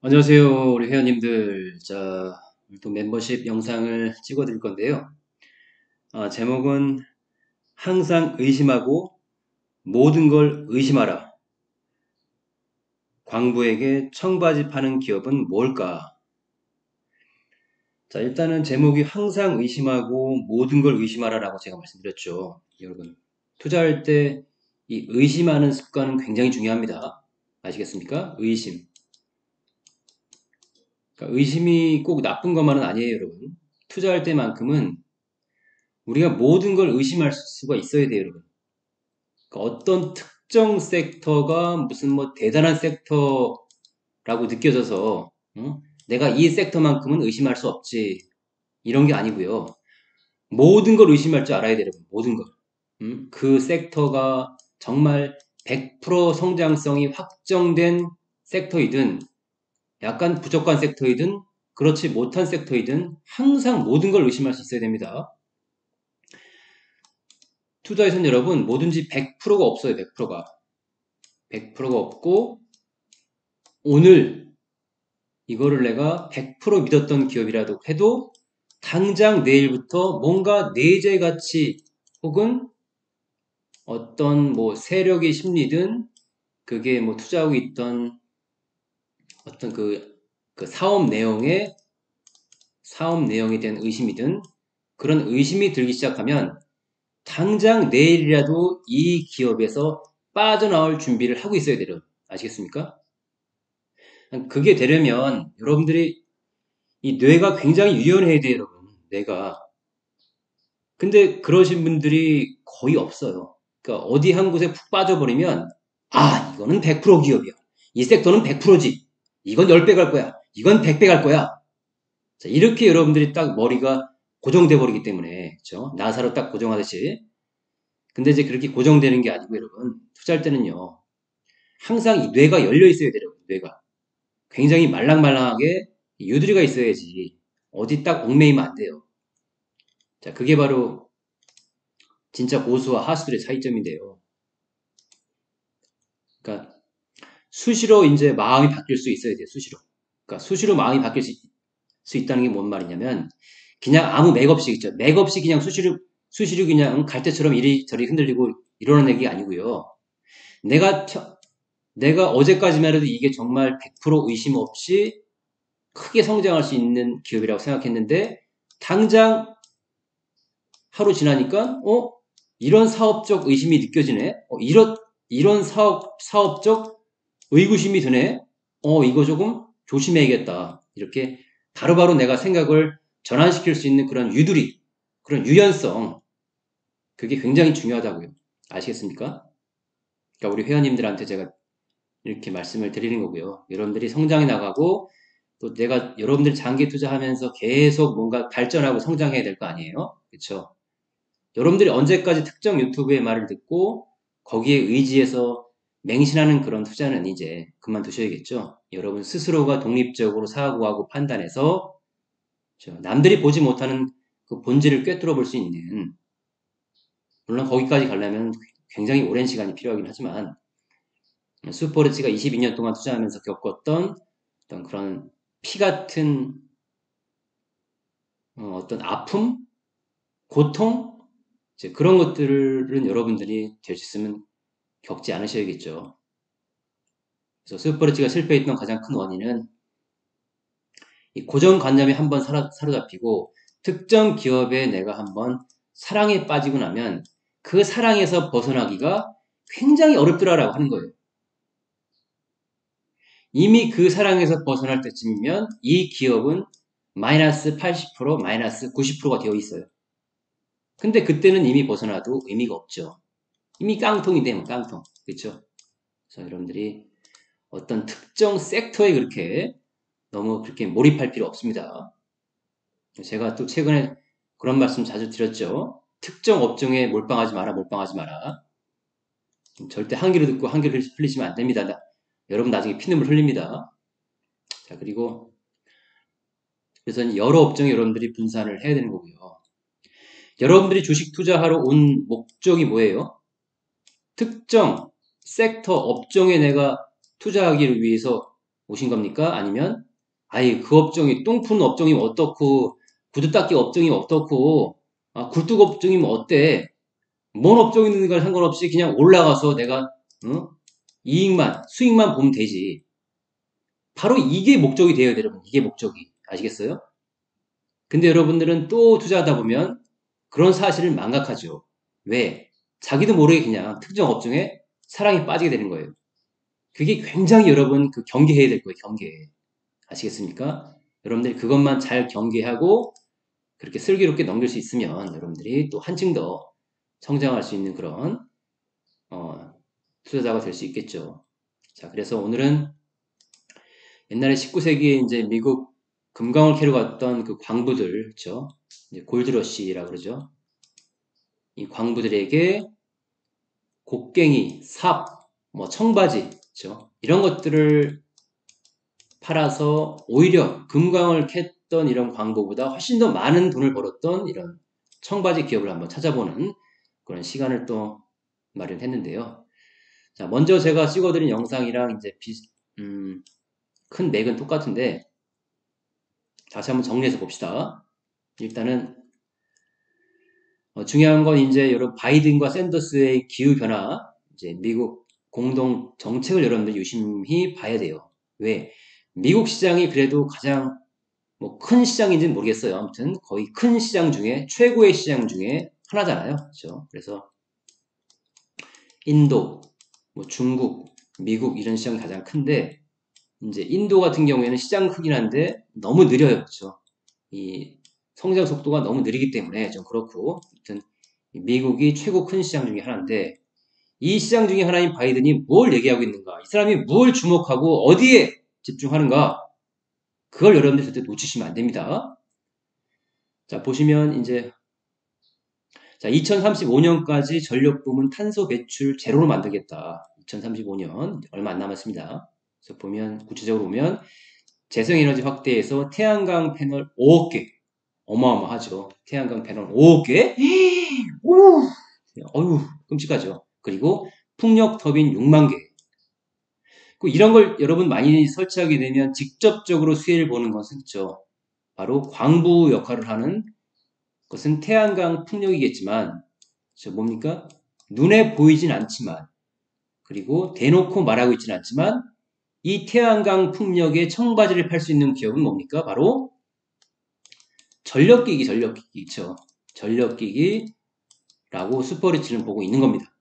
안녕하세요, 우리 회원님들. 자, 오늘 또 멤버십 영상을 찍어 드릴 건데요. 제목은 항상 의심하고 모든 걸 의심하라. 광부에게 청바지 파는 기업은 뭘까? 자, 일단은 제목이 항상 의심하고 모든 걸 의심하라라고 제가 말씀드렸죠. 여러분, 투자할 때 이 의심하는 습관은 굉장히 중요합니다. 아시겠습니까? 의심. 그러니까 의심이 꼭 나쁜 것만은 아니에요, 여러분. 투자할 때만큼은 우리가 모든 걸 의심할 수가 있어야 돼요, 여러분. 그러니까 어떤 특정 섹터가 무슨 뭐 대단한 섹터라고 느껴져서 내가 이 섹터만큼은 의심할 수 없지. 이런 게 아니고요. 모든 걸 의심할 줄 알아야 돼요, 여러분. 모든 걸. 그 섹터가 정말 100% 성장성이 확정된 섹터이든 약간 부족한 sek터이든 그렇지 못한 섹터이든 항상 모든 걸 의심할 수 있어야 됩니다. 투자에서는 여러분 뭐든지 100%가 없어요. 100%가. 100%가 없고 오늘 이거를 내가 100% 믿었던 기업이라도 해도 당장 내일부터 뭔가 내재 가치 혹은 어떤 뭐 세력의 심리든 그게 뭐 투자하고 있던 어떤 그 사업 내용에 대한 의심이든 그런 의심이 들기 시작하면 당장 내일이라도 이 기업에서 빠져나올 준비를 하고 있어야 돼요. 아시겠습니까? 그게 되려면 여러분들이 이 뇌가 굉장히 유연해야 돼요, 여러분. 뇌가. 근데 그러신 분들이 거의 없어요. 그러니까 어디 한 곳에 푹 빠져버리면 이거는 100% 기업이야. 이 섹터는 100%지. 이건 10배 갈 거야. 이건 100배 갈 거야. 자, 이렇게 여러분들이 딱 머리가 고정돼 버리기 때문에, 그렇죠? 나사로 딱 고정하듯이. 근데 이제 그렇게 고정되는 게 아니고 여러분, 투자할 때는요. 항상 이 뇌가 열려 있어야 돼요, 여러분. 뇌가. 굉장히 말랑말랑하게 유두리가 있어야지 어디 딱 얽매이면 안 돼요. 자, 그게 바로 진짜 고수와 하수들의 차이점인데요. 그러니까 수시로 이제 마음이 바뀔 수 있어야 돼요, 수시로. 그러니까 수시로 마음이 바뀔 수 있다는 게 뭔 말이냐면 그냥 아무 맥 없이 있죠. 맥 없이 그냥 수시로 그냥 갈대처럼 이리저리 흔들리고 이러는 얘기 아니고요. 내가 내가 어제까지만 해도 이게 정말 100% 의심 없이 크게 성장할 수 있는 기업이라고 생각했는데 당장 하루 지나니까 이런 사업적 의심이 느껴지네. 이런 사업적 의구심이 드네. 이거 조금 조심해야겠다. 이렇게 바로바로 내가 생각을 전환시킬 수 있는 그런 유두리, 그런 유연성, 그게 굉장히 중요하다고요. 아시겠습니까? 그러니까 우리 회원님들한테 제가 이렇게 말씀을 드리는 거고요. 여러분들이 성장해 나가고 또 내가 여러분들 장기 투자하면서 계속 뭔가 발전하고 성장해야 될 거 아니에요? 그렇죠? 여러분들이 언제까지 특정 유튜브의 말을 듣고 거기에 의지해서 맹신하는 그런 투자는 이제 그만두셔야겠죠. 여러분 스스로가 독립적으로 사고하고 판단해서 남들이 보지 못하는 그 본질을 꿰뚫어 볼 수 있는, 물론 거기까지 가려면 굉장히 오랜 시간이 필요하긴 하지만 슈퍼리치가 22년 동안 투자하면서 겪었던 어떤 그런 피 같은 어떤 아픔, 고통, 이제 그런 것들은 여러분들이 될 수 있으면 겪지 않으셔야겠죠. 그래서 슈퍼리치가 실패했던 가장 큰 원인은 이 고정관념이 한번 사로잡히고 특정 기업에 내가 한번 사랑에 빠지고 나면 그 사랑에서 벗어나기가 굉장히 어렵더라라고 하는 거예요. 이미 그 사랑에서 벗어날 때쯤이면 이 기업은 마이너스 80%, 마이너스 90%가 되어 있어요. 근데 그때는 이미 벗어나도 의미가 없죠. 이미 깡통이 되면 깡통. 그렇죠? 그래서 여러분들이 어떤 특정 섹터에 그렇게 너무 그렇게 몰입할 필요 없습니다. 제가 또 최근에 그런 말씀 자주 드렸죠. 특정 업종에 몰빵하지 마라, 몰빵하지 마라. 절대 한 귀로 듣고 한 귀로 흘리시면 안 됩니다. 여러분 나중에 피눈물 흘립니다. 자, 그리고 그래서 여러 업종에 여러분들이 분산을 해야 되는 거고요. 여러분들이 주식 투자하러 온 목적이 뭐예요? 특정 섹터 업종에 내가 투자하기를 위해서 오신 겁니까? 아니면 아이 그 업종이 똥 푸는 업종이면 어떻고 구두 닦기 업종이면 어떻고 굴뚝 업종이면 어때? 뭔 업종 있는 걸 상관없이 그냥 올라가서 내가 어? 수익만 보면 되지. 바로 이게 목적이 되어야 돼요, 여러분. 이게 목적이. 아시겠어요? 근데 여러분들은 또 투자하다 보면 그런 사실을 망각하죠. 왜? 자기도 모르게 그냥 특정 업종에 사랑에 빠지게 되는 거예요. 그게 굉장히 여러분 그 경계해야 될 거예요, 경계. 아시겠습니까? 여러분들이 그것만 잘 경계하고 그렇게 슬기롭게 넘길 수 있으면 여러분들이 또 한층 더 성장할 수 있는 그런 어, 투자자가 될 수 있겠죠. 자, 그래서 오늘은 옛날에 19세기에 이제 미국 금광을 캐러 갔던 그 광부들, 그렇죠? 이제 골드러시라고 그러죠. 이 광부들에게 곡괭이, 삽, 뭐 청바지, 그렇죠? 이런 것들을 팔아서 오히려 금광을 캤던 이런 광부보다 훨씬 더 많은 돈을 벌었던 이런 청바지 기업을 한번 찾아보는 그런 시간을 또 마련했는데요. 자, 먼저 제가 찍어드린 영상이랑 이제 큰 맥은 똑같은데 다시 한번 정리해서 봅시다. 일단은 중요한 건 이제 여러분 바이든과 샌더스의 기후 변화, 이제 미국 공동 정책을 여러분들 유심히 봐야 돼요. 왜? 미국 시장이 그래도 가장 뭐 큰 시장인지는 모르겠어요. 아무튼 거의 큰 시장 중에 최고의 시장 중에 하나잖아요. 그렇죠? 그래서 인도, 뭐 중국, 미국 이런 시장이 가장 큰데 이제 인도 같은 경우에는 시장 크긴 한데 너무 느려요. 그렇죠? 이 성장 속도가 너무 느리기 때문에 좀 그렇고 아무튼 미국이 최고 큰 시장 중에 하나인데 이 시장 중에 하나인 바이든이 뭘 얘기하고 있는가? 이 사람이 뭘 주목하고 어디에 집중하는가? 그걸 여러분들 절대 놓치시면 안 됩니다. 자, 보시면 이제 자, 2035년까지 전력부문 탄소 배출 제로로 만들겠다. 2035년 얼마 안 남았습니다. 그래서 보면 구체적으로 보면 재생에너지 확대에서 태양광 패널 5억 개. 어마어마하죠. 태양광 패널 5억 개? 오! 어휴, 끔찍하죠. 그리고 풍력 터빈 6만 개. 이런 걸 여러분 많이 설치하게 되면 직접적으로 수혜를 보는 것은 있죠. 바로 광부 역할을 하는 것은 태양광 풍력이겠지만, 저 뭡니까? 눈에 보이진 않지만, 그리고 대놓고 말하고 있지는 않지만, 이 태양광 풍력의 청바지를 팔 수 있는 기업은 뭡니까? 바로 전력기기죠. 전력기기라고 슈퍼리치는 보고 있는 겁니다.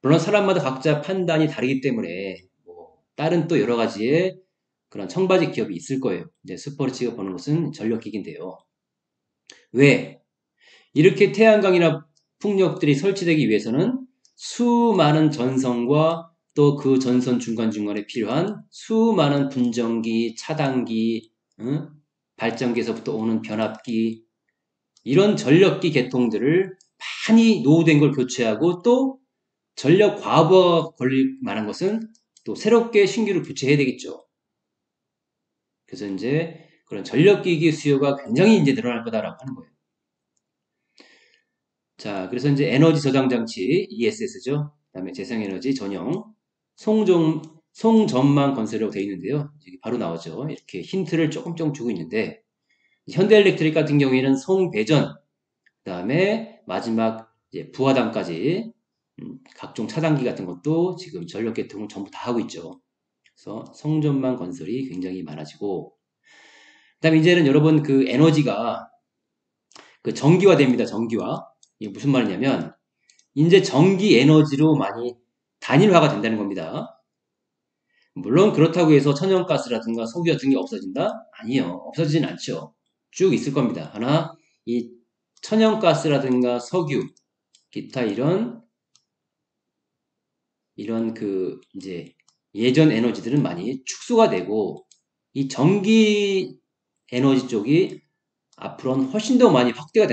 물론 사람마다 각자 판단이 다르기 때문에 뭐 다른 또 여러 가지의 그런 청바지 기업이 있을 거예요. 이제 슈퍼리치가 보는 것은 전력기기인데요. 왜? 이렇게 태양광이나 풍력들이 설치되기 위해서는 수많은 전선과 또 그 전선 중간중간에 필요한 수많은 분전기, 차단기, 응? 발전기에서부터 오는 변압기 이런 전력기 계통들을 많이 노후된 걸 교체하고 또 전력 과부하 걸릴 만한 것은 또 새롭게 신규로 교체해야 되겠죠. 그래서 이제 그런 전력기기 수요가 굉장히 이제 늘어날 거다라고 하는 거예요. 자, 그래서 이제 에너지 저장 장치 ESS죠. 그다음에 재생에너지 전용 송전망 건설이라고 되어 있는데요. 여기 바로 나오죠. 이렇게 힌트를 조금 주고 있는데 현대엘렉트릭 같은 경우에는 송배전, 그다음에 마지막 이제 부하단까지 각종 차단기 같은 것도 지금 전력 계통을 전부 다 하고 있죠. 그래서 송전망 건설이 굉장히 많아지고 그다음에 이제는 여러분 그 에너지가 그 전기화됩니다. 전기화. 이게 무슨 말이냐면 이제 전기 에너지로 많이 단일화가 된다는 겁니다. 물론 그렇다고 해서 천연가스라든가 석유 같은 게 없어진다? 아니요. 없어지진 않죠. 쭉 있을 겁니다. 하나, 이 천연가스라든가 석유, 기타 이런 그 이제 예전 에너지들은 많이 축소가 되고 이 전기 에너지 쪽이 앞으로는 훨씬 더 많이 확대가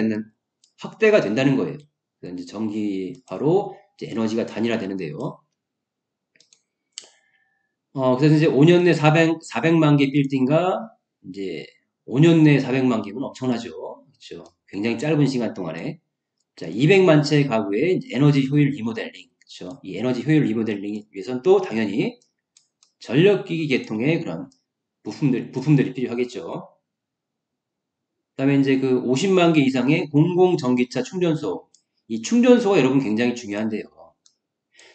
된다는 거예요. 그래서 이제 전기화로 이제 에너지가 단일화되는데요. 그래서 이제 5년 내 400만 개 빌딩과 이제 5년 내 400만 개면 엄청나죠. 그렇죠. 굉장히 짧은 시간 동안에. 자, 200만 채 가구의 에너지 효율 리모델링. 그렇죠. 이 에너지 효율 리모델링 위해서는 또 당연히 전력기기 계통의 그런 부품들이 필요하겠죠. 그 다음에 이제 그 50만 개 이상의 공공전기차 충전소. 이 충전소가 여러분 굉장히 중요한데요.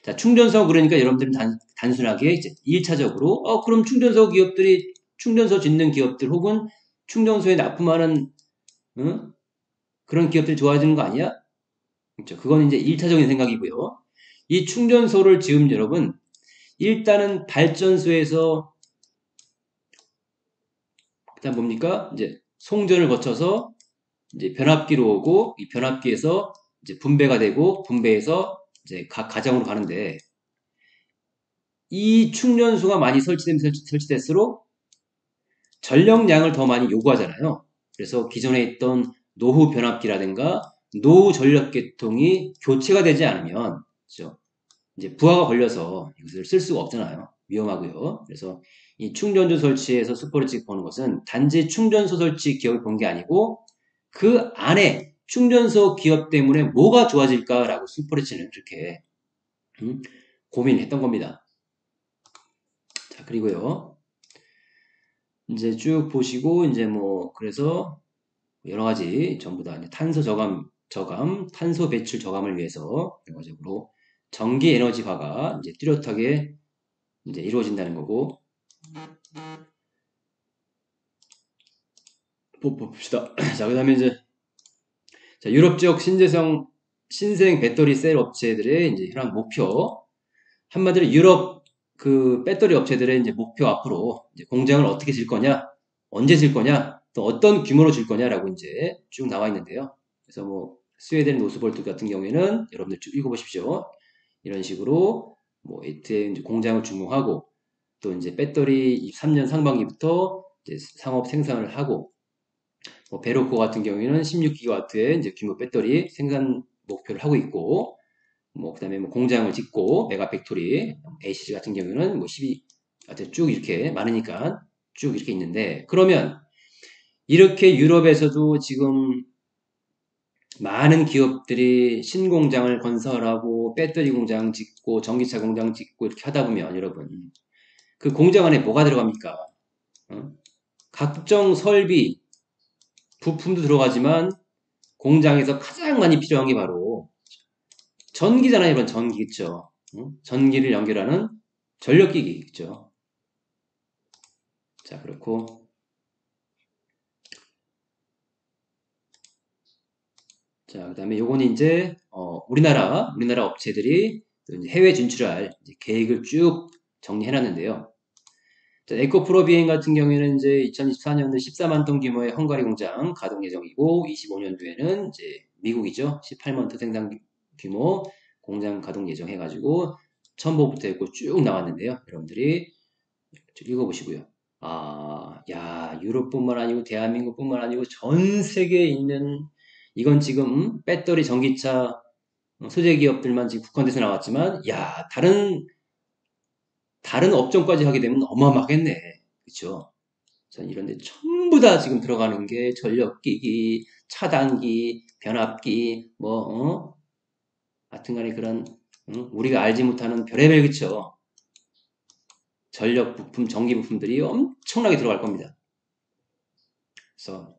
자, 충전소 그러니까 여러분들은 단순하게 이제 1차적으로, 그럼 충전소 짓는 기업들 혹은 충전소에 납품하는, 그런 기업들이 좋아지는 거 아니야? 그렇죠. 그건 이제 1차적인 생각이고요. 이 충전소를 지금 여러분, 일단은 발전소에서, 일단 뭡니까? 이제 송전을 거쳐서 이제 변압기로 오고, 이 변압기에서 이제 분배가 되고, 분배해서 이제 각 가정으로 가는데, 이 충전소가 많이 설치될수록 전력량을 더 많이 요구하잖아요. 그래서 기존에 있던 노후 변압기라든가 노후 전력계통이 교체가 되지 않으면, 그렇죠? 이제 부하가 걸려서 이것을 쓸 수가 없잖아요. 위험하고요. 그래서 이 충전소 설치에서 슈퍼리치 보는 것은 단지 충전소 설치 기업을 본 게 아니고 그 안에 충전소 기업 때문에 뭐가 좋아질까라고 슈퍼리치는 그렇게 고민했던 겁니다. 자, 그리고요. 이제 쭉 보시고 이제 뭐 그래서 여러 가지 전부 다 탄소 저감, 탄소 배출 저감을 위해서 결과적으로 전기 에너지화가 이제 뚜렷하게 이제 이루어진다는 거고 봅시다. 자, 그다음에 이제 자, 유럽 지역 신생 배터리 셀 업체들의 이제 현황 목표 한마디로 유럽 그 배터리 업체들의 이제 목표 앞으로 이제 공장을 어떻게 질 거냐, 언제 질 거냐, 또 어떤 규모로 질 거냐라고 이제 쭉 나와 있는데요. 그래서 뭐 스웨덴 노스볼트 같은 경우에는 여러분들 쭉 읽어보십시오. 이런 식으로 뭐 이제 공장을 준공하고 또 이제 배터리 3년 상반기부터 이제 상업 생산을 하고 뭐 베로코 같은 경우에는 16기가와트의 이제 규모 배터리 생산 목표를 하고 있고 뭐 그다음에 뭐 공장을 짓고 메가 팩토리 ACG 같은 경우는 뭐 12, 하여튼 쭉 이렇게 많으니까 쭉 이렇게 있는데 그러면 이렇게 유럽에서도 지금 많은 기업들이 신공장을 건설하고 배터리 공장 짓고 전기차 공장 짓고 이렇게 하다 보면 여러분 그 공장 안에 뭐가 들어갑니까? 각종 설비, 부품도 들어가지만 공장에서 가장 많이 필요한 게 바로 전기잖아요. 이런 전기 있죠. 전기를 연결하는 전력기기 있죠. 자, 그렇고 자, 그다음에 요거는 이제 우리나라 업체들이 이제 해외 진출할 이제 계획을 쭉 정리해 놨는데요. 자, 에코프로 비행 같은 경우에는 이제 2024년도 14만 톤 규모의 헝가리 공장 가동 예정이고 25년도에는 이제 미국이죠. 18만 톤 생산 규모 공장 가동 예정해가지고 첨보부터 했고 쭉 나왔는데요. 여러분들이 읽어보시고요. 야, 유럽뿐만 아니고 대한민국뿐만 아니고 전 세계에 있는 이건 지금 배터리 전기차 소재 기업들만 지금 국한돼서 나왔지만 야, 다른 업종까지 하게 되면 어마어마하겠네. 그렇죠? 전 이런데 전부 다 지금 들어가는 게 전력기기, 차단기, 변압기, 하여튼간에 그런 우리가 알지 못하는 별의별 그쵸? 전력 부품, 전기 부품들이 엄청나게 들어갈 겁니다. 그래서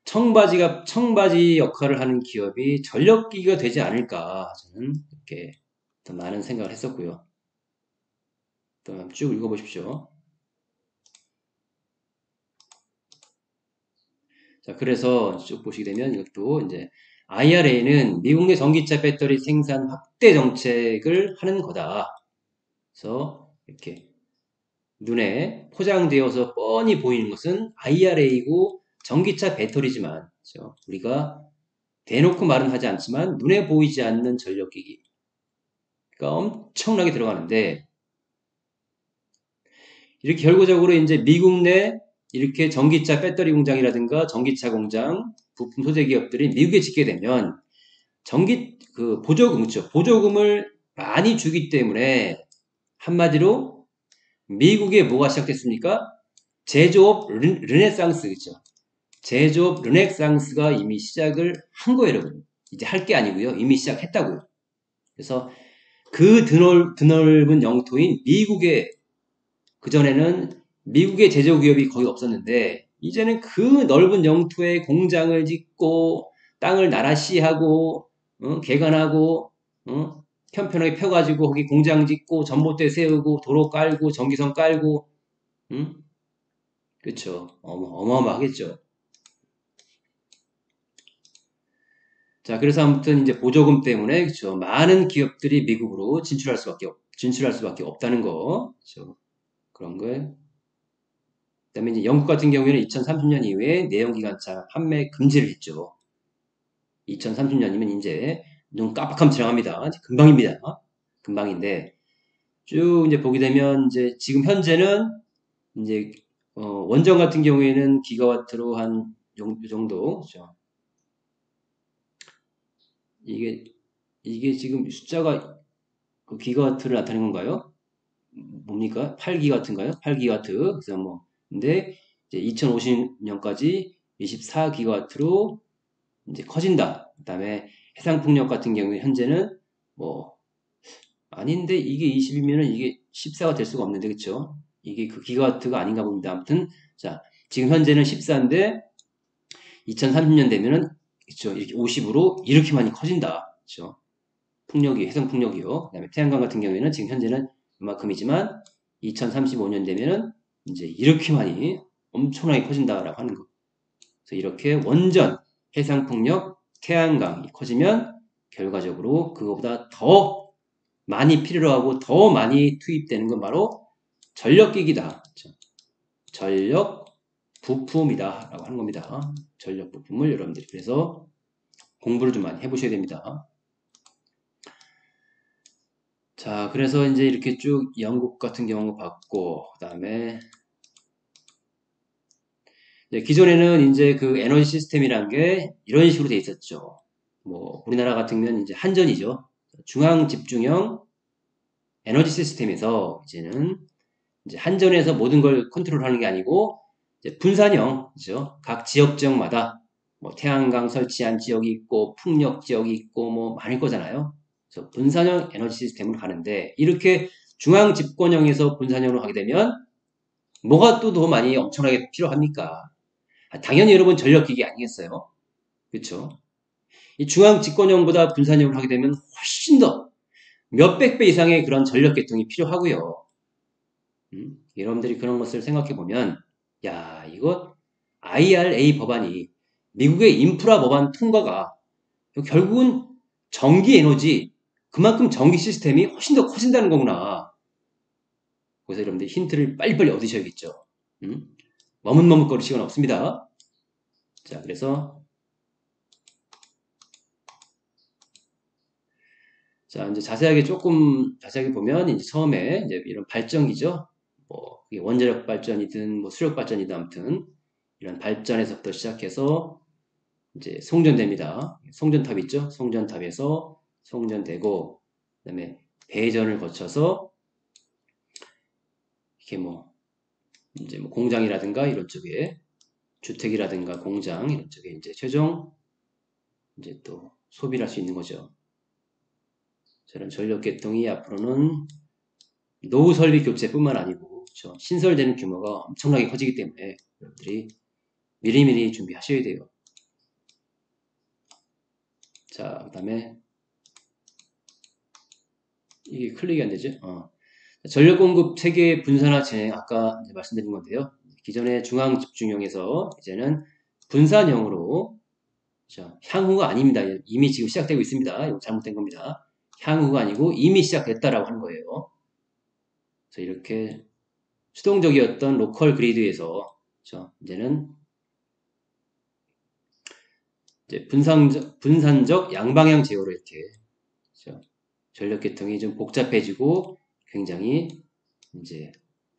청바지 역할을 하는 기업이 전력기기가 되지 않을까 저는 이렇게 더 많은 생각을 했었고요. 또 쭉 읽어보십시오. 자, 그래서 쭉 보시게 되면 이것도 이제 IRA는 미국 내 전기차 배터리 생산 확대 정책을 하는 거다. 그래서 이렇게 눈에 포장되어서 뻔히 보이는 것은 IRA이고 전기차 배터리지만 그렇죠? 우리가 대놓고 말은 하지 않지만 눈에 보이지 않는 전력기기가 엄청나게 들어가는데 이렇게 결과적으로 이제 미국 내 이렇게 전기차 배터리 공장이라든가 전기차 공장 부품 소재 기업들이 미국에 짓게 되면 보조금 있죠. 보조금을 많이 주기 때문에 한마디로 미국에 뭐가 시작됐습니까? 제조업 르네상스 그죠? 제조업 르네상스가 이미 시작을 한 거예요, 여러분. 이제 할 게 아니고요. 이미 시작했다고요. 그래서 그 드넓은 영토인 미국에 그전에는 미국의 제조기업이 거의 없었는데 이제는 그 넓은 영토에 공장을 짓고 땅을 나라시 하고 개간하고 편편하게 펴가지고 거기 공장 짓고 전봇대 세우고 도로 깔고 전기선 깔고 그쵸. 어마어마하겠죠. 자, 그래서 아무튼 이제 보조금 때문에 그쵸. 많은 기업들이 미국으로 진출할 수밖에 없다는 거. 그쵸. 그런 거에. 그다음에 이제 영국 같은 경우에는 2030년 이후에 내연기관차 판매 금지를 했죠. 2030년이면 이제 눈 깜빡하면 지나갑니다. 금방입니다. 금방인데 쭉 이제 보게 되면 이제 지금 현재는 이제 원전 같은 경우에는 기가와트로 한 요 정도. 그렇죠? 이게 지금 숫자가 그 기가와트를 나타내는 건가요? 뭡니까? 8기가와트인가요? 8기가와트. 그래서 뭐 근데 이제 2050년까지 24기가와트로 이제 커진다. 그다음에 해상풍력 같은 경우에 현재는 뭐 아닌데 이게 20이면은 이게 14가 될 수가 없는데 그쵸? 이게 그 기가와트가 아닌가 봅니다. 아무튼 자 지금 현재는 14인데 2030년 되면은 그쵸? 이렇게 50으로 이렇게 많이 커진다. 그쵸? 풍력이 해상 풍력이요. 그다음에 태양광 같은 경우에는 지금 현재는 이만큼이지만 2035년 되면은 이제 이렇게 많이 엄청나게 커진다라고 하는 거. 그래서 이렇게 원전, 해상 풍력, 태양광이 커지면 결과적으로 그거보다 더 많이 필요로 하고 더 많이 투입되는 건 바로 전력기기다. 전력 부품이다 라고 하는 겁니다. 전력 부품을 여러분들이 그래서 공부를 좀 많이 해보셔야 됩니다. 자, 그래서 이제 이렇게 쭉 영국 같은 경우 봤고, 그 다음에 기존에는 이제 그 에너지 시스템이란 게 이런 식으로 돼 있었죠. 뭐 우리나라 같으면 이제 한전이죠. 중앙 집중형 에너지 시스템에서 이제는 이제 한전에서 모든 걸 컨트롤하는 게 아니고 이제 분산형, 그죠? 각 지역적마다 뭐 태양광 설치한 지역이 있고 풍력 지역이 있고 뭐 많을 거잖아요. 그래서 분산형 에너지 시스템으로 가는데 이렇게 중앙 집권형에서 분산형으로 가게 되면 뭐가 또 더 많이 엄청나게 필요합니까? 당연히 여러분 전력기기 아니겠어요? 그렇죠? 이 중앙 집권형보다 분산형으로 하게 되면 훨씬 더 몇백 배 이상의 그런 전력 계통이 필요하고요. 여러분들이 그런 것을 생각해 보면 야 이거 IRA 법안이 미국의 인프라 법안 통과가 결국은 전기 에너지 그만큼 전기 시스템이 훨씬 더 커진다는 거구나. 그래서 여러분들 힌트를 빨리빨리 얻으셔야겠죠. 머뭇머뭇거릴 시간 없습니다. 자 그래서 자 이제 조금 자세하게 보면 이제 처음에 이제 이런 발전기죠. 뭐 원자력 발전이든 뭐 수력 발전이든 아무튼 이런 발전에서부터 시작해서 이제 송전됩니다. 송전탑 있죠? 송전탑에서 송전되고 그다음에 배전을 거쳐서 이렇게 뭐 이제 뭐 공장이라든가 이런 쪽에 주택이라든가 공장 이런 쪽에 이제 최종 이제 또 소비를 할 수 있는 거죠. 저런 전력 계통이 앞으로는 노후 설비 교체뿐만 아니고 그렇죠? 신설되는 규모가 엄청나게 커지기 때문에 여러분들이 미리미리 준비하셔야 돼요. 자, 그 다음에 이게 클릭이 안 되죠? 전력 공급 체계 분산화 진행 아까 말씀드린 건데요. 기존의 중앙 집중형에서 이제는 분산형으로 그렇죠? 향후가 아닙니다. 이미 지금 시작되고 있습니다. 이거 잘못된 겁니다. 향후가 아니고 이미 시작됐다라고 하는 거예요. 그래서 이렇게 수동적이었던 로컬 그리드에서 그렇죠? 이제는 이제 분산적 양방향 제어로 이렇게 그렇죠? 전력 계통이 좀 복잡해지고 굉장히 이제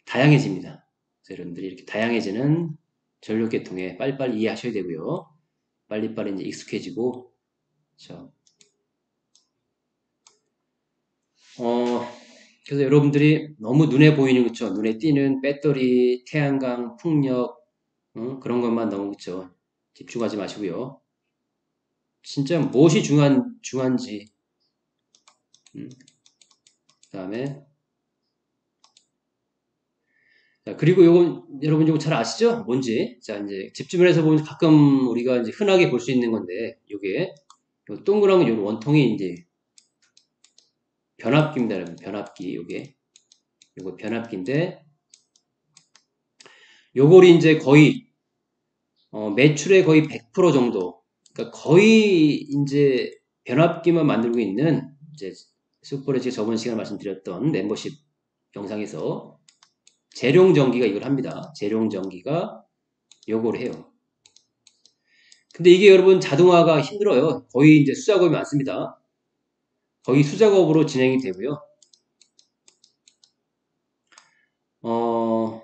다양해집니다. 그래서 여러분들이 이렇게 다양해지는 전력 계통에 빨리빨리 이해하셔야 되고요. 빨리빨리 이제 익숙해지고 그렇죠? 그래서 여러분들이 너무 눈에 보이는 그쵸? 눈에 띄는 배터리, 태양광, 풍력 그런 것만 너무 그쵸? 집중하지 마시고요. 진짜 무엇이 중요한지 그 다음에 자, 그리고 요건 여러분 요거 잘 아시죠? 뭔지. 자, 이제 집주변에서 보면 가끔 우리가 이제 흔하게 볼 수 있는 건데, 요게 요 동그란 요 원통이 이제 변압기입니다, 여러분. 변압기 요거 변압기인데, 요거를 이제 거의 매출의 거의 100% 정도, 그러니까 거의 이제 변압기만 만들고 있는 이제 슈퍼레지 저번 시간에 말씀드렸던 멤버십 영상에서 재룡전기가 이걸 합니다. 재룡전기가 요거를 해요. 근데 이게 여러분 자동화가 힘들어요. 거의 이제 수작업이 많습니다. 거의 수작업으로 진행이 되고요. 어,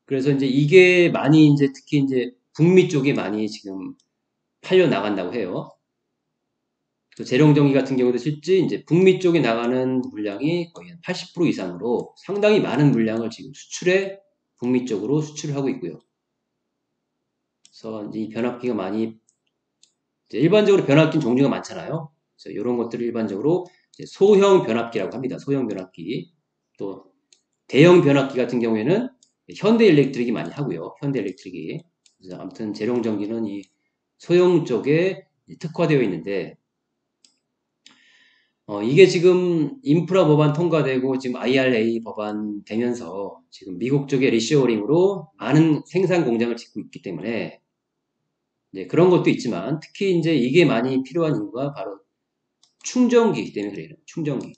그래서 이제 이게 많이 이제 특히 이제 북미 쪽에 많이 지금 팔려 나간다고 해요. 그 재룡전기 같은 경우도 실제 이제 북미 쪽에 나가는 물량이 거의 한 80% 이상으로 상당히 많은 물량을 지금 수출해 북미 쪽으로 수출을 하고 있고요. 그래서 이 변압기가 많이 일반적으로 변압기 종류가 많잖아요. 그래서 이런 것들을 일반적으로 소형 변압기라고 합니다. 소형 변압기. 또 대형 변압기 같은 경우에는 현대일렉트릭이 많이 하고요. 현대일렉트릭이. 그래서 아무튼 재룡전기는 이 소형 쪽에 특화되어 있는데 이게 지금 인프라 법안 통과되고 지금 IRA 법안 되면서 지금 미국 쪽의 리쇼어링으로 많은 생산 공장을 짓고 있기 때문에 이제 그런 것도 있지만 특히 이제 이게 많이 필요한 이유가 바로 충전기 때문에 그래요. 충전기.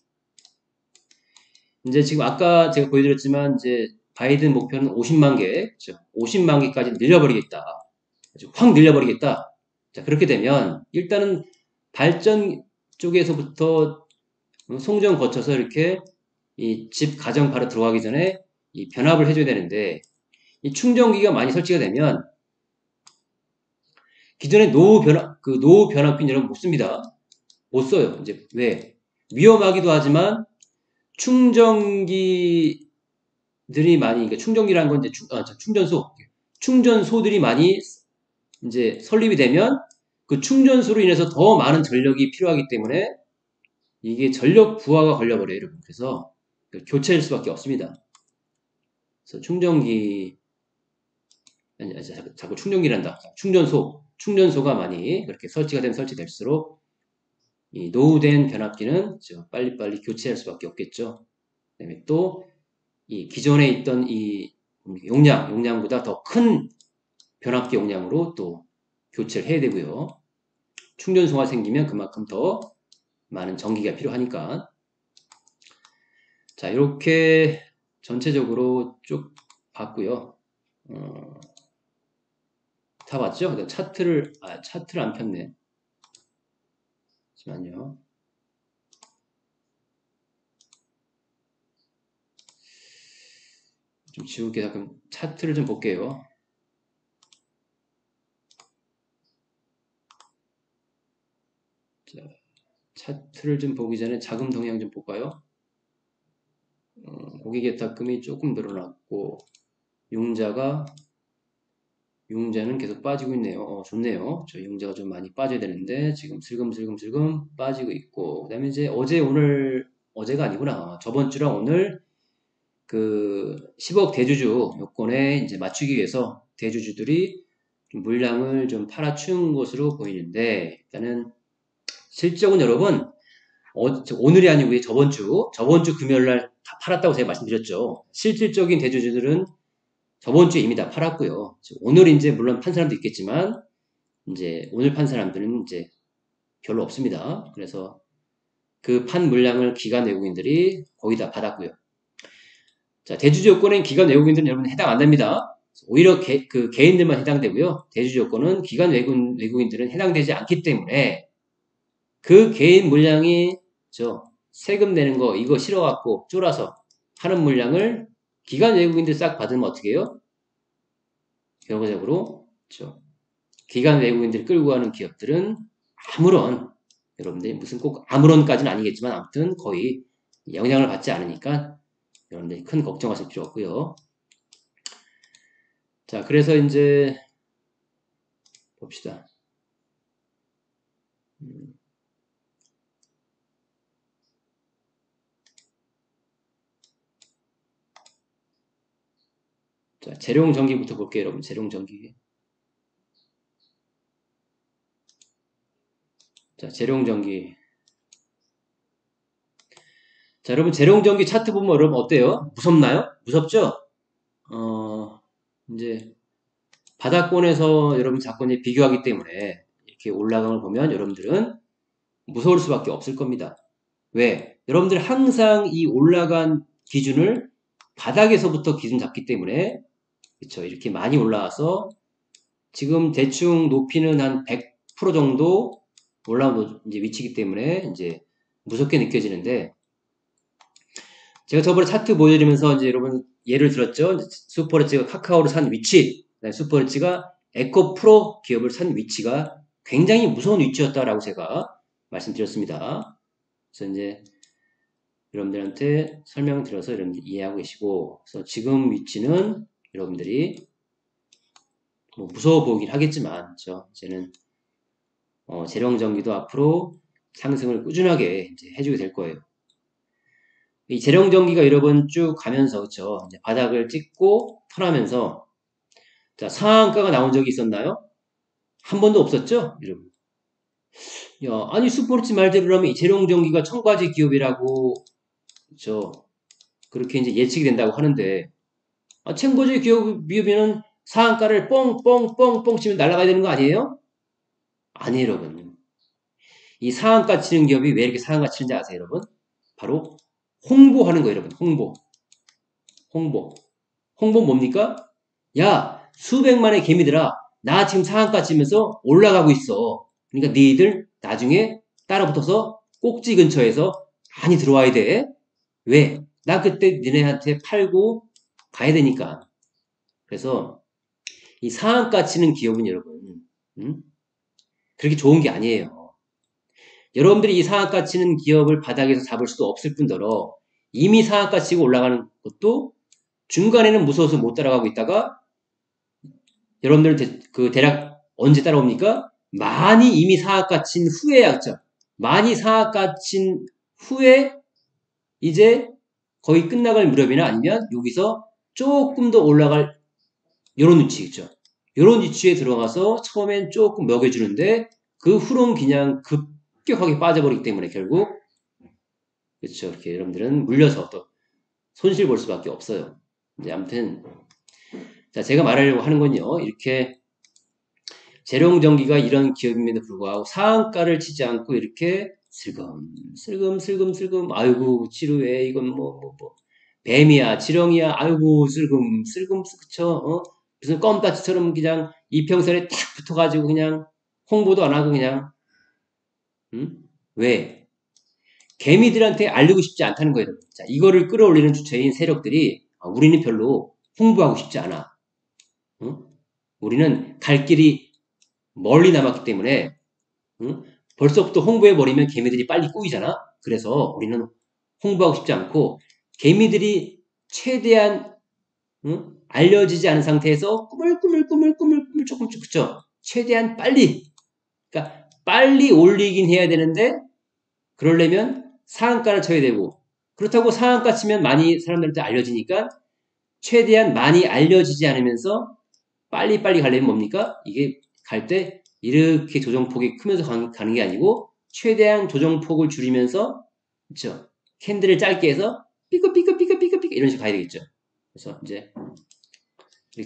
이제 지금 아까 제가 보여드렸지만 이제 바이든 목표는 50만 개, 그렇죠? 50만 개까지 늘려버리겠다. 아주 확 늘려버리겠다. 자, 그렇게 되면 일단은 발전 쪽에서부터 송전 거쳐서 이렇게 이 집 가정 바로 들어가기 전에 이 변압을 해줘야 되는데 이 충전기가 많이 설치가 되면 기존에 노후 변압기는 여러분 못 씁니다. 못 써요. 이제 왜? 위험하기도 하지만 충전기들이 많이, 그러니까 충전기라는 건 이제 충전소들이 많이 이제 설립이 되면 그 충전소로 인해서 더 많은 전력이 필요하기 때문에 이게 전력 부하가 걸려버려요, 여러분. 그래서 교체할 수밖에 없습니다. 그래서 자꾸 충전기란다. 충전소가 많이 그렇게 설치가 되면 설치될수록 이 노후된 변압기는 빨리빨리 교체할 수밖에 없겠죠. 그다음에 또 이 기존에 있던 이 용량보다 더 큰 변압기 용량으로 또 교체를 해야 되고요. 충전소가 생기면 그만큼 더 많은 전기가 필요하니까. 자, 이렇게 전체적으로 쭉 봤고요. 다 봤죠? 차트를 안 폈네. 잠시만요. 좀 지울게. 잠깐 차트를 좀 볼게요. 자, 차트를 좀 보기 전에 자금 동향 좀 볼까요? 고객 예탁금이 조금 늘어났고 융자는 계속 빠지고 있네요. 좋네요. 저 융자가 좀 많이 빠져야 되는데 지금 슬금슬금 빠지고 있고 그다음에 이제 어제가 아니구나. 저번 주랑 오늘 그 10억 대주주 요건에 이제 맞추기 위해서 대주주들이 좀 물량을 좀 팔아치운 것으로 보이는데 일단은 실적은 여러분 오늘이 아니고 저번 주 금요일 날 다 팔았다고 제가 말씀드렸죠. 실질적인 대주주들은 저번 주에 이미 다 팔았고요. 오늘 이제 물론 판 사람도 있겠지만 이제 오늘 판 사람들은 이제 별로 없습니다. 그래서 그 판 물량을 기관 외국인들이 거의 다 받았고요. 자, 대주주 요건엔 기관 외국인들은 여러분 해당 안 됩니다. 오히려 그 개인들만 해당되고요. 대주주 요건은 기관 외국인들은 해당되지 않기 때문에 그 개인 물량이 세금 내는 거 이거 싫어갖고 쫄아서 하는 물량을 기관 외국인들 싹 받으면 어떻게 해요? 결과적으로 기관 외국인들이 끌고 가는 기업들은 아무런 여러분들이 무슨 꼭 아무런까지는 아니겠지만 아무튼 거의 영향을 받지 않으니까 여러분들이 큰 걱정하실 필요 없고요. 자, 그래서 이제 봅시다. 자, 재룡전기부터 볼게요, 여러분. 재룡전기. 자, 재룡전기. 자, 여러분, 재룡전기 차트 보면 여러분 어때요? 무섭나요? 무섭죠? 이제, 바닥권에서 여러분 자꾸 이제 비교하기 때문에 이렇게 올라간 걸 보면 여러분들은 무서울 수밖에 없을 겁니다. 왜? 여러분들 항상 이 올라간 기준을 바닥에서부터 기준 잡기 때문에 그쵸? 이렇게 많이 올라와서 지금 대충 높이는 한 100% 정도 올라온 이제 위치이기 때문에 이제 무섭게 느껴지는데 제가 저번에 차트 보여드리면서 이제 여러분 예를 들었죠. 슈퍼레츠가 카카오를 산 위치, 슈퍼레츠가 에코프로 기업을 산 위치가 굉장히 무서운 위치였다라고 제가 말씀드렸습니다. 그래서 이제 여러분들한테 설명드려서 여러분들 이해하고 계시고, 그래서 지금 위치는 여러분들이 뭐 무서워 보이긴 하겠지만, 그렇죠? 이제는 재령전기도 앞으로 상승을 꾸준하게 이제 해주게 될 거예요. 이 재령전기가 여러분 쭉 가면서 그렇죠? 이제 바닥을 찍고 털하면서 자 상한가가 나온 적이 있었나요? 한 번도 없었죠, 여러분. 야, 아니 슈퍼르치 말대로라면 이 재령전기가 청바지 기업이라고 그렇죠? 그렇게 이제 예측이 된다고 하는데 청바지 기업이면 상한가를 뻥뻥뻥뻥 치면 날아가야 되는 거 아니에요? 아니에요, 여러분. 이 상한가 치는 기업이 왜 이렇게 상한가 치는지 아세요, 여러분? 바로 홍보하는 거예요, 여러분. 홍보. 홍보 뭡니까? 야, 수백만의 개미들아, 나 지금 상한가 치면서 올라가고 있어. 그러니까 너희들 나중에 따라붙어서 꼭지 근처에서 많이 들어와야 돼. 왜? 나 그때 너네한테 팔고 가야 되니까. 그래서 이 상한가 치는 기업은 여러분, 그렇게 좋은 게 아니에요. 여러분들이 이 상한가 치는 기업을 바닥에서 잡을 수도 없을 뿐더러 이미 상한가 치고 올라가는 것도 중간에는 무서워서 못 따라가고 있다가 여러분들은 대략 언제 따라옵니까? 많이 이미 상한가 친 후에 약점. 많이 상한가 친 후에 이제 거의 끝나갈 무렵이나 아니면 여기서 조금 더 올라갈 요런 위치겠죠. 요런 위치에 들어가서 처음엔 조금 먹여주는데 그 후론 그냥 급격하게 빠져버리기 때문에 결국 그렇죠. 이렇게 여러분들은 물려서 또 손실 볼 수밖에 없어요. 이제 아무튼 자 제가 말하려고 하는 건요. 이렇게 재룡전기가 이런 기업임에도 불구하고 상한가를 치지 않고 이렇게 슬금 아이고 지루해 이건 뱀이야 지렁이야 아이고 슬금 그쵸 무슨 껌딱지처럼 그냥 이평선에 탁 붙어가지고 그냥 홍보도 안 하고 그냥 왜 개미들한테 알리고 싶지 않다는 거예요. 자 이거를 끌어올리는 주체인 세력들이 우리는 별로 홍보하고 싶지 않아. 우리는 갈 길이 멀리 남았기 때문에 벌써부터 홍보해버리면 개미들이 빨리 꼬이잖아. 그래서 우리는 홍보하고 싶지 않고 개미들이 최대한 알려지지 않은 상태에서 꾸물꾸물 조금씩 그쵸? 최대한 빨리 그러니까 빨리 올리긴 해야 되는데 그러려면 상한가를 쳐야 되고 그렇다고 상한가 치면 많이 사람들한테 알려지니까 최대한 많이 알려지지 않으면서 빨리빨리 가려면 뭡니까? 이게 갈 때 이렇게 조정폭이 크면서 가는 게 아니고 최대한 조정폭을 줄이면서 그렇죠? 캔들을 짧게 해서 삐끗삐끗 이런 식으로 가야 되겠죠. 그래서 이제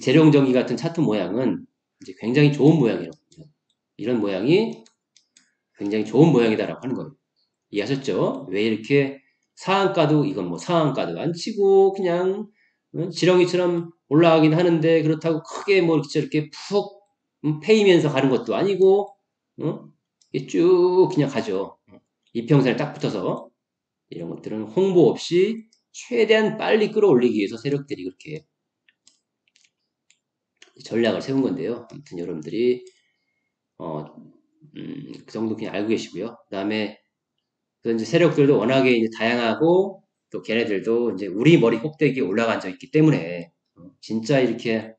재룡전기 같은 차트 모양은 이제 굉장히 좋은 모양이에요. 이런 모양이 굉장히 좋은 모양이다라고 하는 거예요. 이해하셨죠? 왜 이렇게 상한가도 이건 뭐 상한가도 안 치고 그냥 지렁이처럼 올라가긴 하는데 그렇다고 크게 뭐 이렇게 푹 패이면서 가는 것도 아니고 쭉 그냥 가죠. 이평선에 딱 붙어서 이런 것들은 홍보 없이 최대한 빨리 끌어올리기 위해서 세력들이 그렇게 전략을 세운 건데요. 아무튼 여러분들이 그 정도 그냥 알고 계시고요. 그 다음에 이제 세력들도 워낙에 이제 다양하고 또 걔네들도 이제 우리 머리 꼭대기에 올라간 적 있기 때문에 진짜 이렇게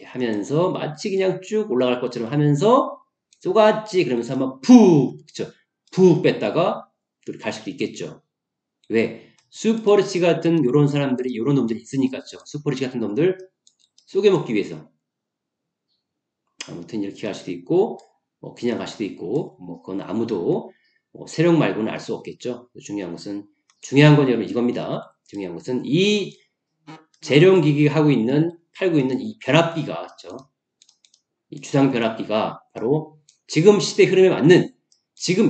하면서 마치 그냥 쭉 올라갈 것처럼 하면서 쏘갔지 그러면서 한번 그쵸? 푹 뺐다가 또 갈 수도 있겠죠. 왜? 슈퍼리치 같은 요런 사람들이 요런 놈들이 있으니까죠. 슈퍼리치 같은 놈들 쪼개먹기 위해서. 아무튼 이렇게 갈 수도 있고, 뭐 그냥 갈 수도 있고, 뭐 그건 아무도 세력 말고는 알 수 없겠죠. 중요한 건 여러분 이겁니다. 중요한 것은 이 재련기기가 팔고 있는 이 변압기가 있죠. 이 주상 변압기가 바로 지금 시대 흐름에 맞는 지금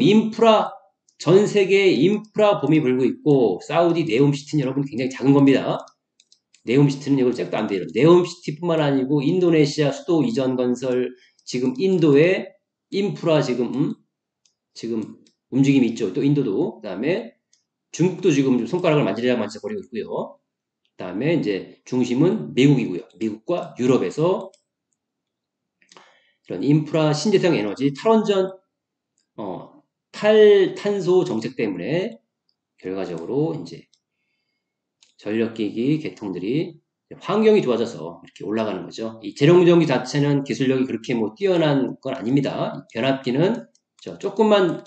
전 세계에 인프라 봄이 불고 있고 사우디 네옴시티는 여러분 굉장히 작은 겁니다. 네옴시티는 이걸 짝도 안 돼요. 네옴시티뿐만 아니고 인도네시아 수도 이전 건설 지금 인도의 인프라 지금 움직임이 있죠. 또 인도도 그다음에 중국도 지금 손가락을 만지작 거리고 있고요. 그다음에 이제 중심은 미국이고요. 미국과 유럽에서 이런 인프라 신재생 에너지 탈탄소 정책 때문에 결과적으로 이제 전력기기 계통들이 환경이 좋아져서 이렇게 올라가는 거죠. 이 재룡전기 자체는 기술력이 그렇게 뭐 뛰어난 건 아닙니다. 변압기는 조금만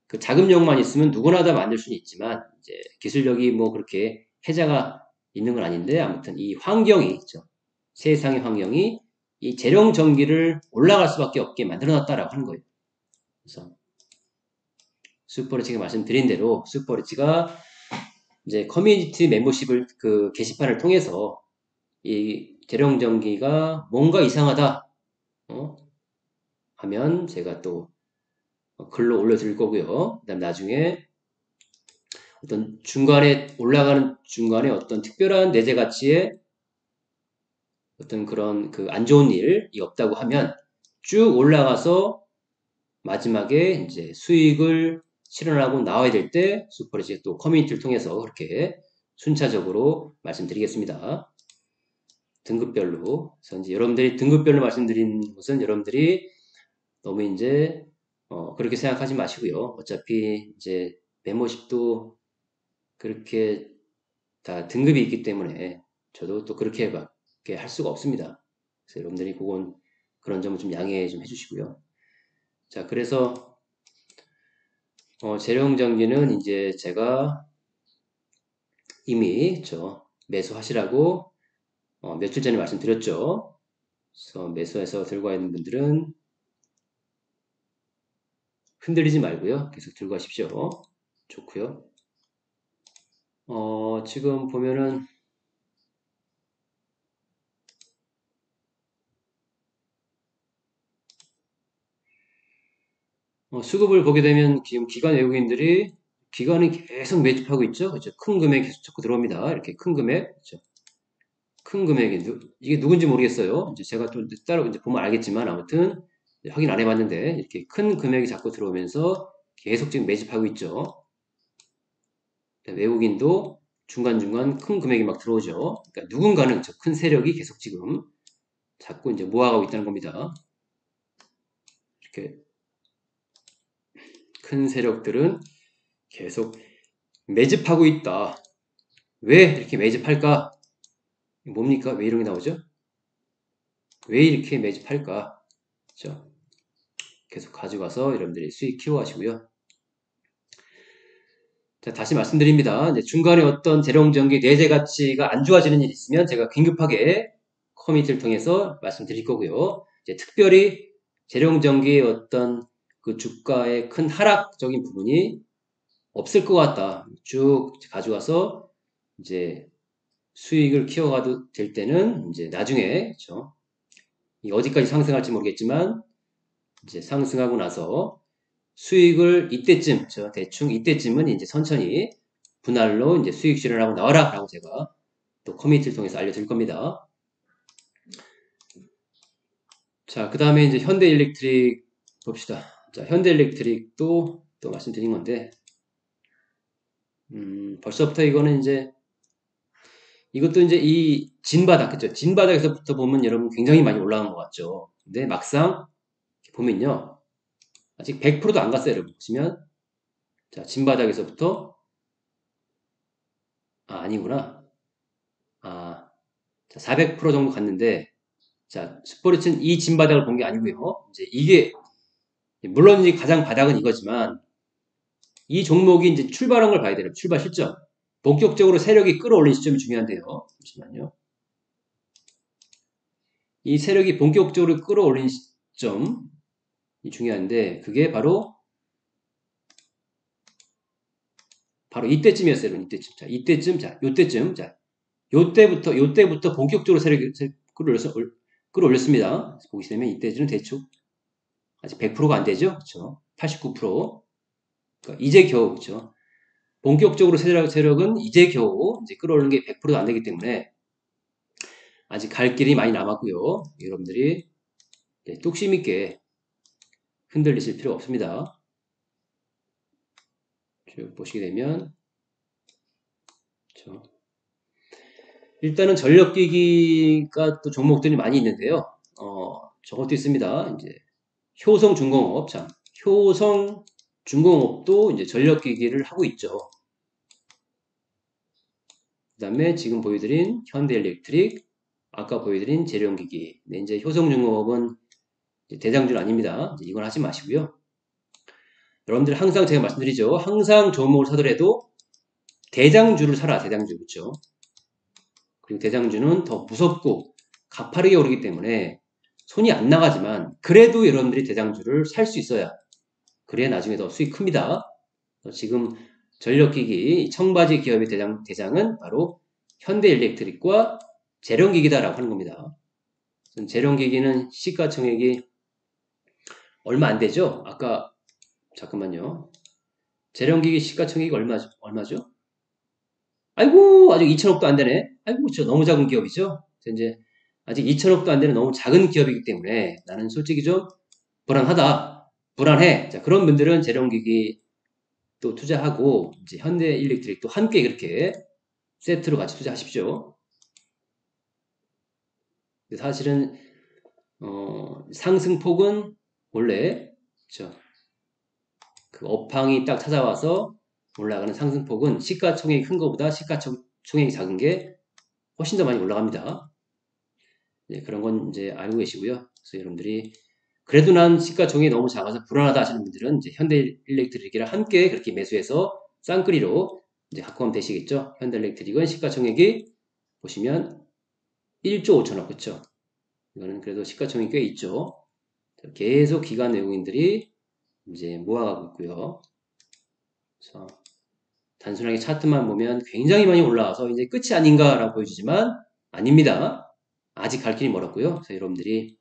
그 자금력만 있으면 누구나 다 만들 수는 있지만 이제 기술력이 뭐 그렇게 해자가 있는 건 아닌데 아무튼 이 환경이 있죠. 세상의 환경이 이 재룡 전기를 올라갈 수밖에 없게 만들어놨다라고 하는 거예요. 그래서 슈퍼리치가 말씀드린 대로 슈퍼리치가 이제 커뮤니티 멤버십을 그 게시판을 통해서 이 재룡 전기가 뭔가 이상하다 하면 제가 또 글로 올려드릴 거고요. 그다음 나중에 어떤 올라가는 중간에 어떤 특별한 내재 가치에 어떤 그런 그 안 좋은 일이 없다고 하면 쭉 올라가서 마지막에 이제 수익을 실현하고 나와야 될 때 슈퍼리치 또 커뮤니티를 통해서 그렇게 순차적으로 말씀드리겠습니다. 등급별로. 그래서 이제 여러분들이 등급별로 말씀드린 것은 여러분들이 너무 이제 그렇게 생각하지 마시고요. 어차피 이제 멤버십도 그렇게 다 등급이 있기 때문에 저도 또 그렇게밖에 할 수가 없습니다. 그래서 여러분들이 그런 점을 좀 양해 좀 해주시고요. 자, 그래서 재룡전기는 이제 제가 이미 매수하시라고 며칠 전에 말씀드렸죠. 그래서 매수해서 들고 있는 분들은 흔들리지 말고요. 계속 들고 가십시오. 좋고요. 지금 보면은 수급을 보게 되면 지금 기관 외국인들이 기관이 계속 매집하고 있죠. 그렇죠? 큰 금액 계속 자꾸 들어옵니다. 이렇게 큰 금액. 그렇죠? 큰 금액이 이게 누군지 모르겠어요. 이제 제가 또 따로 이제 보면 알겠지만 아무튼 확인 안 해봤는데 이렇게 큰 금액이 자꾸 들어오면서 계속 지금 매집하고 있죠. 외국인도 중간중간 큰 금액이 막 들어오죠. 그러니까 누군가는 큰 세력이 계속 지금 자꾸 이제 모아가고 있다는 겁니다. 이렇게 큰 세력들은 계속 매집하고 있다. 왜 이렇게 매집할까? 뭡니까? 왜 이런 게 나오죠? 왜 이렇게 매집할까? 그렇죠? 계속 가져가서 여러분들이 수익 키워가시고요. 자, 다시 말씀드립니다. 이제 중간에 어떤 재룡전기 내재 가치가 안 좋아지는 일이 있으면 제가 긴급하게 커뮤니티를 통해서 말씀드릴 거고요. 이제 특별히 재룡전기의 어떤 그 주가의 큰 하락적인 부분이 없을 것 같다. 쭉 가져가서 이제 수익을 키워가도 될 때는 이제 나중에 그렇죠? 어디까지 상승할지 모르겠지만 이제 상승하고 나서 수익을 이때쯤 대충 이때쯤은 이제 천천히 분할로 이제 수익 실현하고 나와라라고 제가 또 커뮤니티를 통해서 알려드릴 겁니다. 자, 그 다음에 이제 현대일렉트릭 봅시다. 자, 현대일렉트릭도 또 말씀드린 건데 벌써부터 이거는 이제 이것도 이제 이 진바닥 그죠? 진바닥에서부터 보면 여러분 굉장히 많이 올라간 것 같죠. 근데 막상 보면요 아직 100%도 안 갔어요. 여러분 보시면 자 진바닥에서부터 아니구나. 자, 400% 정도 갔는데, 자, 스포리츠는 이 진바닥을 본 게 아니고요. 이제 이게, 물론 이제 가장 바닥은 이거지만, 이 종목이 이제 출발한 걸 봐야 돼요. 출발 실점. 본격적으로 세력이 끌어올린 시점이 중요한데요. 잠시만요. 이 세력이 본격적으로 끌어올린 시점이 중요한데 그게 바로 이때쯤이었어요. 여러분. 이때쯤. 자, 이때쯤, 자, 요때쯤, 자, 요때부터 본격적으로 세력이 끌어올렸습니다. 보시면 이때쯤은 대충 아직 100%가 안 되죠. 그렇죠? 89%. 그러니까 이제 겨우 그렇죠. 본격적으로 세력은 이제 겨우 이제 끌어오는 게 100%도 안 되기 때문에 아직 갈 길이 많이 남았고요. 여러분들이 뚝심 있게 흔들리실 필요 없습니다. 쭉 보시게 되면 그렇죠. 일단은 전력기기가 또 종목들이 많이 있는데요. 저것도 있습니다. 이제 효성중공업, 참 효성중공업도 이제 전력기기를 하고 있죠. 그 다음에 지금 보여드린 현대일렉트릭, 아까 보여드린 재련기기. 네, 이제 효성중공업은 대장주는 아닙니다. 이건 하지 마시고요. 여러분들 항상 제가 말씀드리죠. 항상 종목을 사더라도 대장주를 사라. 대장주. 그렇죠? 그리고 대장주는 더 무섭고 가파르게 오르기 때문에 손이 안 나가지만 그래도 여러분들이 대장주를 살 수 있어야 그래야 나중에 더 수익 큽니다. 지금 전력기기 청바지 기업의 대장은 바로 현대일렉트릭과 재련기기다라고 하는 겁니다. 재련기기는 시가총액이 얼마 안 되죠? 아까 잠깐만요. 재련기기 시가총액이 얼마죠? 아이고 아직 2천억도 안 되네. 아이고 저 너무 작은 기업이죠. 이제 아직 2천억도 안 되는 너무 작은 기업이기 때문에 나는 솔직히 좀 불안하다. 불안해. 자, 그런 분들은 재련기기 또 투자하고 이제 현대일렉트릭도 함께 그렇게 세트로 같이 투자하십시오. 사실은 상승폭은 원래 그렇죠. 그 업황이 딱 찾아와서 올라가는 상승폭은 시가총액이 큰 것보다 시가총액이 작은 게 훨씬 더 많이 올라갑니다. 네, 그런 건 이제 알고 계시고요. 그래서 여러분들이 그래도 난 시가총액이 너무 작아서 불안하다 하시는 분들은 이제 현대일렉트릭이랑 함께 그렇게 매수해서 쌍끌이로 이제 갖고 가면 되시겠죠. 현대일렉트릭은 시가총액이 보시면 1조 5천억 그렇죠. 이거는 그래도 시가총액이 꽤 있죠. 계속 기관 외국인들이 이제 모아가고 있고요. 그래서 단순하게 차트만 보면 굉장히 많이 올라와서 이제 끝이 아닌가라고 보여지지만 아닙니다. 아직 갈 길이 멀었고요. 그래서 여러분들이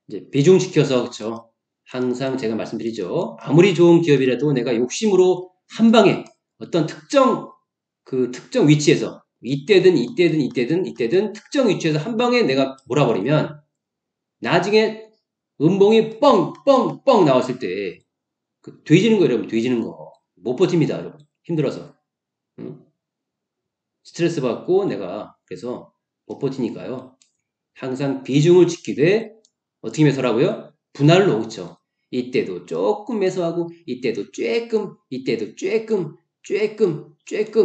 이제 비중시켜서 그렇죠. 항상 제가 말씀드리죠. 아무리 좋은 기업이라도 내가 욕심으로 한 방에 어떤 특정 위치에서 이때든 특정 위치에서 한 방에 내가 몰아버리면 나중에 음봉이 뻥 나왔을 때 돼지는 거 여러분 돼지는 거 못 버팁니다 여러분 힘들어서 응? 스트레스 받고 내가 그래서 못 버티니까요 항상 비중을 지키되 어떻게 매수하라고요? 분할로 그쵸 이때도 조금 매수하고 이때도 쬐끔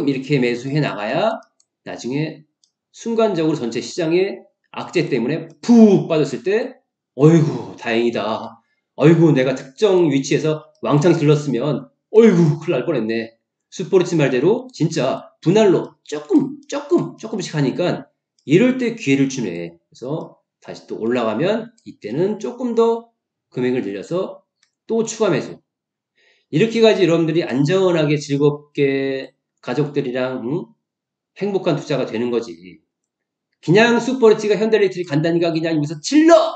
이렇게 매수해 나가야 나중에 순간적으로 전체 시장에 악재 때문에 푹 빠졌을 때 어이구 다행이다 어이구 내가 특정 위치에서 왕창 질렀으면 어이구 큰일 날 뻔했네 슈퍼리치 말대로 진짜 분할로 조금씩 하니까 이럴 때 기회를 주네 그래서 다시 또 올라가면 이때는 조금 더 금액을 늘려서 또 추가 매수 이렇게까지 여러분들이 안전하게 즐겁게 가족들이랑 행복한 투자가 되는 거지 그냥 슈퍼리치가 현대일렉트릭 간다니까 그냥 여기서 질러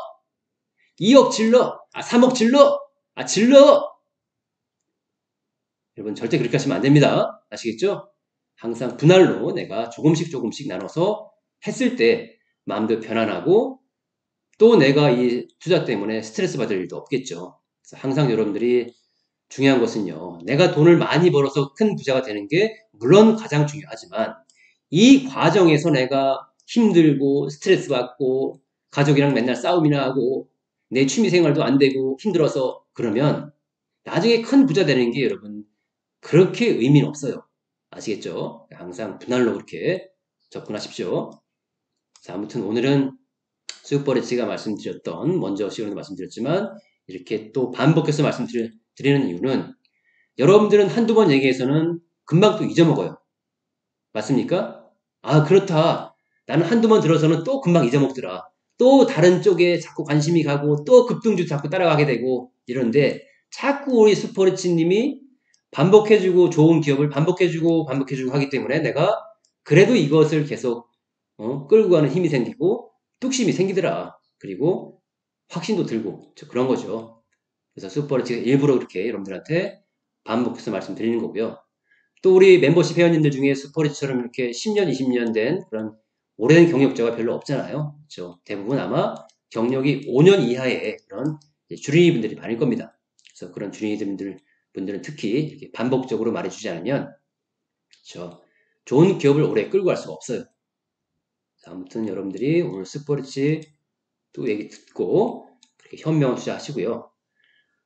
2억 질러 3억 질러 여러분 절대 그렇게 하시면 안 됩니다 아시겠죠? 항상 분할로 내가 조금씩 나눠서 했을 때 마음도 편안하고 또 내가 이 투자 때문에 스트레스 받을 일도 없겠죠 그래서 항상 여러분들이 중요한 것은요 내가 돈을 많이 벌어서 큰 부자가 되는 게 물론 가장 중요하지만 이 과정에서 내가 힘들고 스트레스 받고 가족이랑 맨날 싸움이나 하고 내 취미생활도 안 되고 힘들어서 그러면 나중에 큰 부자 되는 게 여러분 그렇게 의미는 없어요. 아시겠죠? 항상 분할로 그렇게 접근하십시오. 자, 아무튼 오늘은 수익버리치가 말씀드렸던 먼저 시간에도 말씀드렸지만 이렇게 또 반복해서 말씀드리는 이유는 여러분들은 한두 번 얘기해서는 금방 또 잊어먹어요. 맞습니까? 아 그렇다. 나는 한두 번 들어서는 또 금방 잊어먹더라. 또 다른 쪽에 자꾸 관심이 가고 또 급등주 자꾸 따라가게 되고 이런데 자꾸 우리 스포츠님이 반복해주고 좋은 기업을 반복해주고 하기 때문에 내가 그래도 이것을 계속 끌고 가는 힘이 생기고 뚝심이 생기더라. 그리고 확신도 들고 그런 거죠. 그래서 스포츠가 일부러 그렇게 여러분들한테 반복해서 말씀드리는 거고요. 또 우리 멤버십 회원님들 중에 스포츠처럼 이렇게 10년, 20년 된 그런 오랜 경력자가 별로 없잖아요. 그렇죠? 대부분 아마 경력이 5년 이하의 그런 주린이 분들이 많을 겁니다. 그래서 그런 주린이 분들은 특히 이렇게 반복적으로 말해주지 않으면 그렇죠? 좋은 기업을 오래 끌고 갈 수가 없어요. 아무튼 여러분들이 오늘 스포츠 또 얘기 듣고 그렇게 현명한 투자하시고요.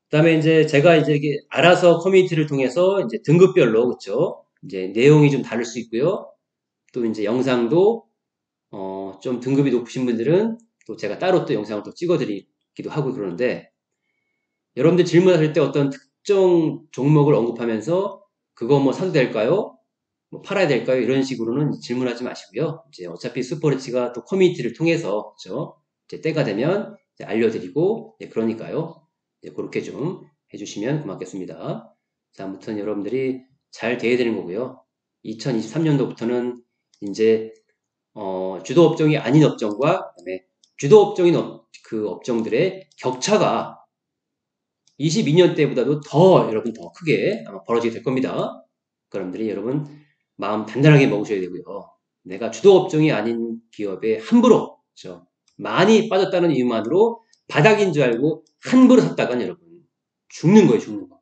그다음에 이제 제가 이제 이게 알아서 커뮤니티를 통해서 이제 등급별로 그렇죠? 이제 내용이 좀 다를 수 있고요. 또 이제 영상도 좀 등급이 높으신 분들은 또 제가 따로 또 영상을 또 찍어드리기도 하고 그러는데 여러분들 질문하실 때 어떤 특정 종목을 언급하면서 그거 뭐 사도 될까요? 뭐 팔아야 될까요? 이런 식으로는 질문하지 마시고요. 이제 어차피 스포츠가 또 커뮤니티를 통해서 그렇죠? 이제 때가 되면 이제 알려드리고 그러니까요. 그렇게 좀 해주시면 고맙겠습니다. 자, 아무튼 여러분들이 잘 돼야 되는 거고요. 2023년도부터는 이제 주도 업종이 아닌 업종과 그다음에 주도 업종인 그 업종들의 격차가 22년 때보다도 더 여러분 더 크게 아마 벌어지게 될 겁니다. 여러분들이 여러분 마음 단단하게 먹으셔야 되고요. 내가 주도 업종이 아닌 기업에 함부로 그렇죠? 많이 빠졌다는 이유만으로 바닥인 줄 알고 함부로 샀다간 여러분 죽는 거예요, 죽는 거.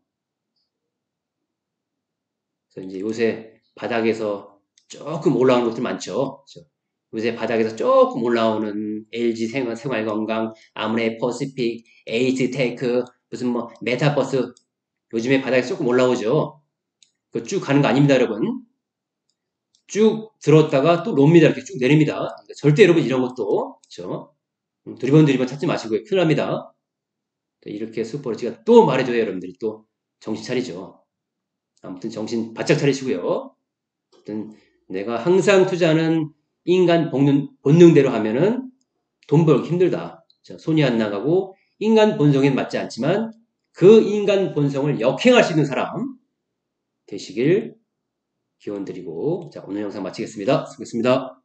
그래서 이제 요새 바닥에서 조금 올라오는 것들 많죠. 그렇죠? 요새 바닥에서 조금 올라오는 LG 생활건강, 아무레퍼시픽, 에이스테크, 무슨 뭐 메타버스 요즘에 바닥에서 조금 올라오죠. 그 쭉 가는 거 아닙니다, 여러분. 쭉 들었다가 또 놉니다. 이렇게 쭉 내립니다. 그러니까 절대 여러분 이런 것도 그렇죠? 두리번 찾지 마시고요. 큰일 납니다. 이렇게 슈퍼리치가 또 말해줘야 여러분들이 또 정신 차리죠. 아무튼 정신 바짝 차리시고요. 아무튼 내가 항상 투자하는 인간 본능대로 하면은 돈 벌기 힘들다. 손이 안 나가고 인간 본성엔 맞지 않지만 그 인간 본성을 역행할 수 있는 사람 되시길 기원드리고 자 오늘 영상 마치겠습니다. 수고했습니다.